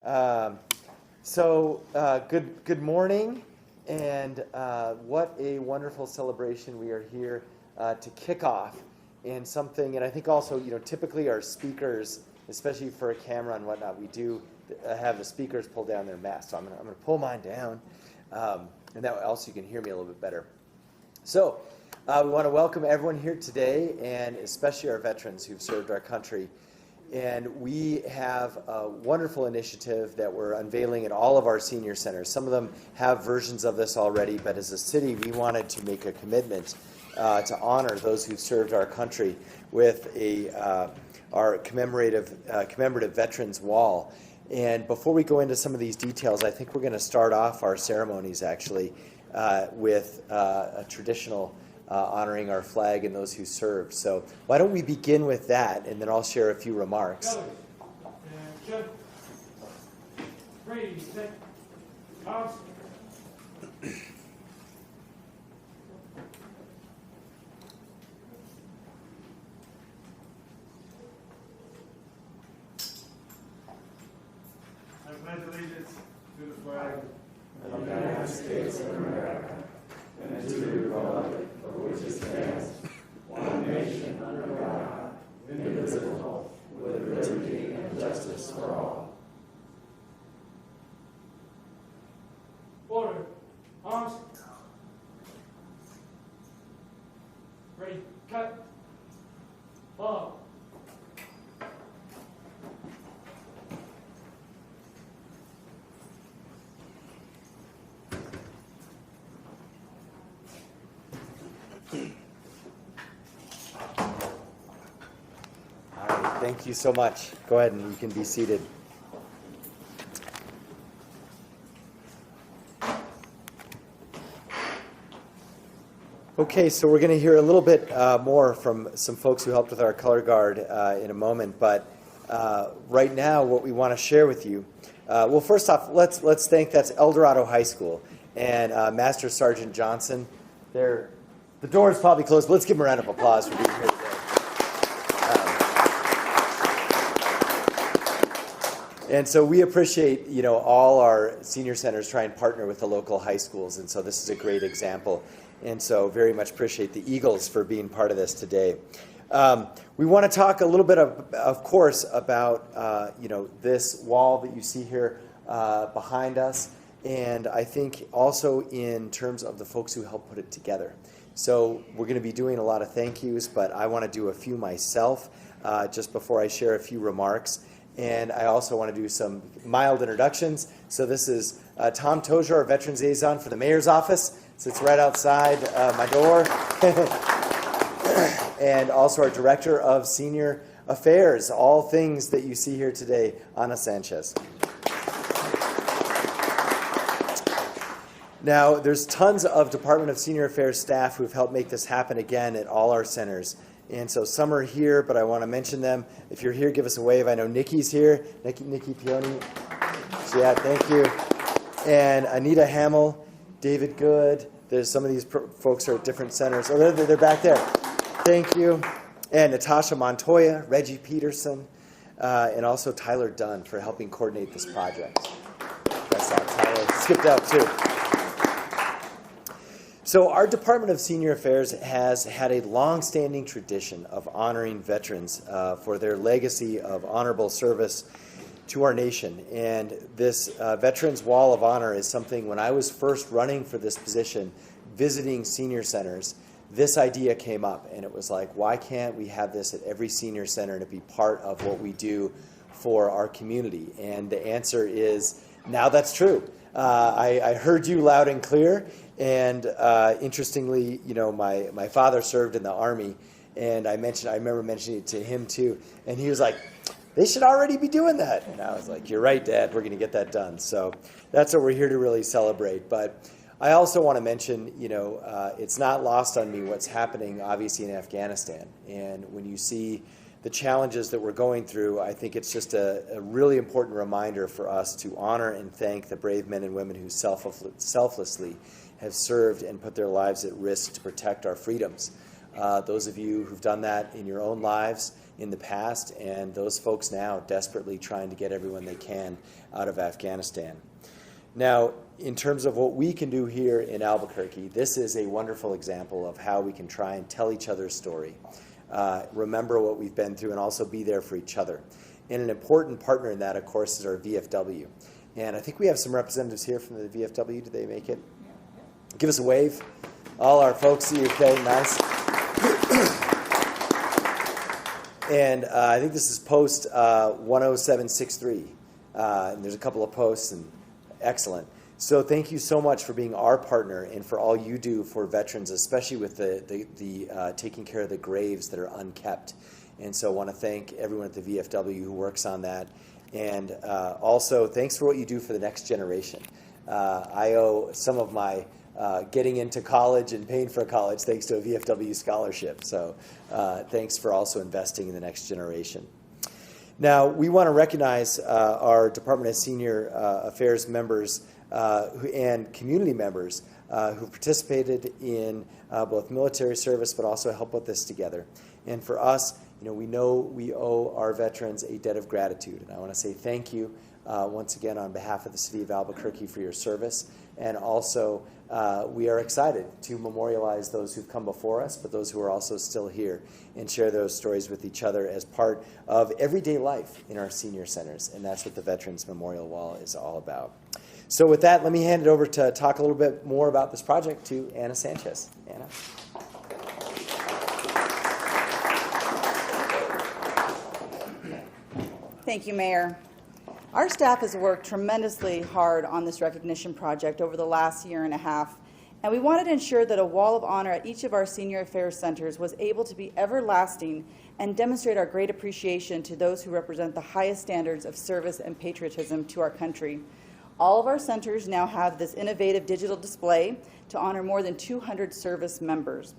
Good morning, and what a wonderful celebration we are here to kick off. And I think also, typically our speakers, especially for a camera and whatnot, we do have the speakers pull down their masks. So I'm going to pull mine down, and that also you can hear me a little bit better. So we want to welcome everyone here today, and especially our veterans who've served our country. And we have a wonderful initiative that we're unveiling at all of our senior centers. Some of them have versions of this already, but as a city, we wanted to make a commitment to honor those who've served our country with our commemorative Veterans Wall. And before we go into some of these details, I think we're going to start off our ceremonies actually with a traditional honoring our flag and those who served. So why don't we begin with that, and then I'll share a few remarks. I pledge allegiance to the flag of the United States of America and to the republic for which it stands, one nation under God, indivisible, with liberty and justice for all. Order. Arms. Ready. Cut. Follow. Thank you so much. Go ahead and you can be seated. Okay, so we're going to hear a little bit more from some folks who helped with our color guard in a moment, but right now what we want to share with you, well, first off, let's thank, that's El Dorado High School and Master Sergeant Johnson. The door is probably closed, but let's give them a round of applause for being here today. And so we appreciate, all our senior centers try and partner with the local high schools, and so this is a great example. And so very much appreciate the Eagles for being part of this today. We want to talk a little bit, of course, about, this wall that you see here behind us, and I think also in terms of the folks who helped put it together. So we're going to be doing a lot of thank yous, but I want to do a few myself just before I share a few remarks. And I also want to do some mild introductions. So this is Tom Tozier, our Veterans Liaison for the Mayor's Office. Sits right outside my door. And also our Director of Senior Affairs, all things that you see here today, Ana Sanchez. Now, there's tons of Department of Senior Affairs staff who've helped make this happen again at all our centers. And so some are here, but I want to mention them. If you're here, give us a wave. I know Nikki's here. Nikki Pioni. Yeah, thank you. And Anita Hamill, David Good. There's some of these folks are at different centers. Oh, they're back there. Thank you. And Natasha Montoya, Reggie Peterson, and also Tyler Dunn for helping coordinate this project. That's that. Tyler skipped out too. So our Department of Senior Affairs has had a long-standing tradition of honoring veterans for their legacy of honorable service to our nation. And this Veterans Wall of Honor is something, when I was first running for this position, visiting senior centers, this idea came up. And it was like, why can't we have this at every senior center and it be part of what we do for our community? And the answer is, now that's true. I heard you loud and clear. And interestingly, my father served in the Army, and I remember mentioning it to him too, and he was like, they should already be doing that. And I was like, you're right, Dad, we're going to get that done. So that's what we're here to really celebrate. But I also want to mention, it's not lost on me what's happening, obviously, in Afghanistan. And when you see the challenges that we're going through, I think it's just a really important reminder for us to honor and thank the brave men and women who selflessly have served and put their lives at risk to protect our freedoms. those of you who've done that in your own lives in the past, and those folks now desperately trying to get everyone they can out of Afghanistan. Now, in terms of what we can do here in Albuquerque, this is a wonderful example of how we can try and tell each other's story, remember what we've been through, and also be there for each other. And an important partner in that, of course, is our VFW. And I think we have some representatives here from the VFW. Did they make it? Give us a wave. All our folks, okay, nice. And I think this is post 10763. And there's a couple of posts, and excellent. So thank you so much for being our partner and for all you do for veterans, especially with the taking care of the graves that are unkept. And so I want to thank everyone at the VFW who works on that. And also, thanks for what you do for the next generation. I owe some of my getting into college and paying for college thanks to a VFW scholarship. So thanks for also investing in the next generation. Now, we want to recognize our Department of Senior Affairs members and community members who participated in both military service but also helped put this together. And for us, we know we owe our veterans a debt of gratitude. And I want to say thank you once again on behalf of the City of Albuquerque for your service. And also, we are excited to memorialize those who've come before us, but those who are also still here, and share those stories with each other as part of everyday life in our senior centers. And that's what the Veterans Memorial Wall is all about. So with that, let me hand it over to talk a little bit more about this project to Anna Sanchez. Anna. Thank you, Mayor. Our staff has worked tremendously hard on this recognition project over the last year and a half, and we wanted to ensure that a wall of honor at each of our senior affairs centers was able to be everlasting and demonstrate our great appreciation to those who represent the highest standards of service and patriotism to our country. All of our centers now have this innovative digital display to honor more than 200 service members.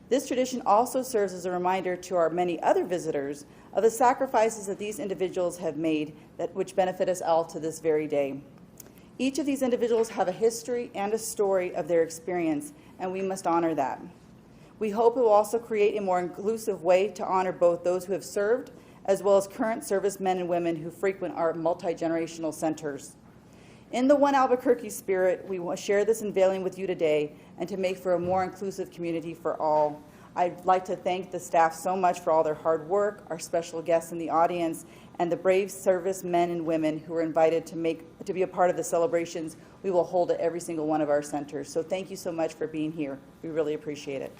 This tradition also serves as a reminder to our many other visitors of the sacrifices that these individuals have made which benefit us all to this very day. Each of these individuals have a history and a story of their experience, and we must honor that. We hope it will also create a more inclusive way to honor both those who have served as well as current servicemen and women who frequent our multi-generational centers. In the One Albuquerque spirit, we will share this unveiling with you today and to make for a more inclusive community for all. I'd like to thank the staff so much for all their hard work, our special guests in the audience, and the brave servicemen and women who were invited to be a part of the celebrations we will hold at every single one of our centers. So thank you so much for being here. We really appreciate it.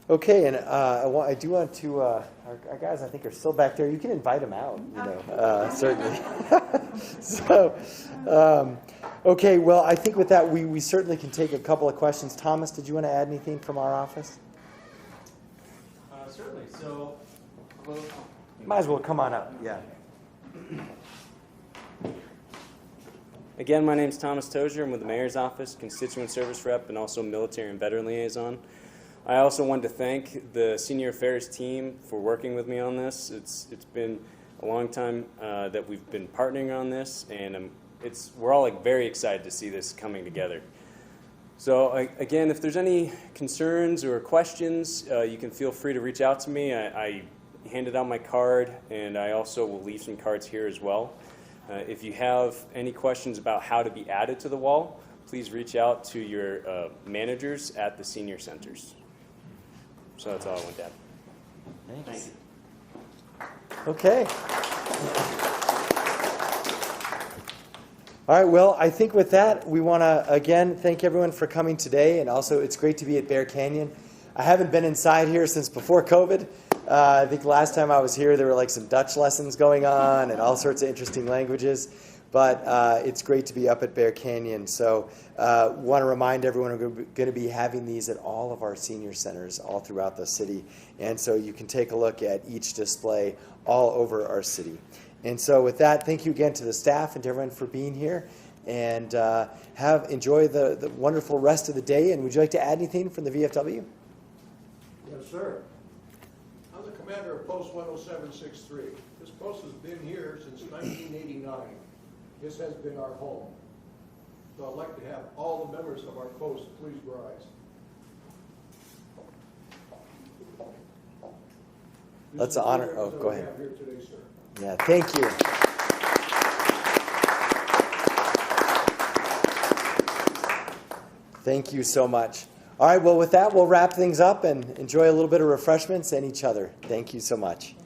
Okay, and I do want to, our guys I think are still back there. You can invite them out, certainly. So, okay, well, I think with that, we certainly can take a couple of questions. Thomas, did you want to add anything from our office? Certainly. So, well, might as well come on up, yeah. Again, my name is Thomas Tozier. I'm with the Mayor's Office, Constituent Service Rep, and also Military and Veteran Liaison. I also wanted to thank the Senior Affairs team for working with me on this. It's been a long time that we've been partnering on this, and we're all very excited to see this coming together. So again, if there's any concerns or questions, you can feel free to reach out to me. I handed out my card, and I also will leave some cards here as well. If you have any questions about how to be added to the wall, please reach out to your managers at the senior centers. So that's all I want to add. Thanks. Okay. All right, well, I think with that, we want to, again, thank everyone for coming today, and also it's great to be at Bear Canyon. I haven't been inside here since before COVID. I think last time I was here, there were like some Dutch lessons going on and all sorts of interesting languages. But it's great to be up at Bear Canyon. So want to remind everyone we're going to be having these at all of our senior centers all throughout the city. And so you can take a look at each display all over our city. And so with that, thank you again to the staff and to everyone for being here. And enjoy the wonderful rest of the day. And would you like to add anything from the VFW? Yes, sir. I'm the commander of Post 10763. This post has been here since 1989. This has been our home. So I'd like to have all the members of our post please rise. Let's This is the honor- members oh, that go we ahead. have here today, sir. Yeah, thank you. Thank you so much. All right, well, with that, we'll wrap things up and enjoy a little bit of refreshments and each other. Thank you so much.